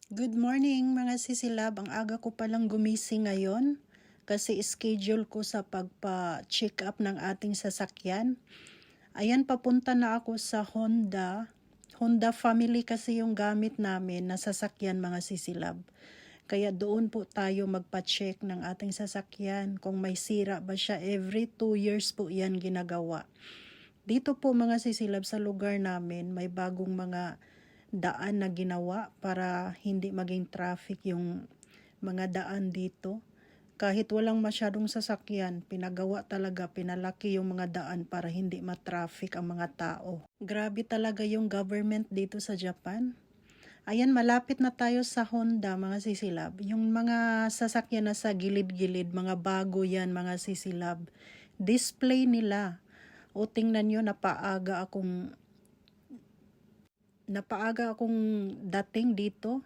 Good morning mga sisilab. Ang aga ko palang gumising ngayon kasi schedule ko sa pagpa-check up ng ating sasakyan. Ayan, papunta na ako sa Honda. Honda family kasi yung gamit namin na sasakyan mga sisilab. Kaya doon po tayo magpa-check ng ating sasakyan kung may sira ba siya. Every 2 years po yan ginagawa. Dito po mga sisilab sa lugar namin may bagong mga daan na ginawa para hindi maging traffic yung mga daan dito. Kahit walang masyadong sasakyan, pinagawa talaga, pinalaki yung mga daan para hindi ma-traffic ang mga tao. Grabe talaga yung government dito sa Japan. Ayan, malapit na tayo sa Honda mga sisilab. Yung mga sasakyan na sa gilid-gilid, mga bago yan mga sisilab. Display nila. O tingnan nyo, napaaga akong dating dito.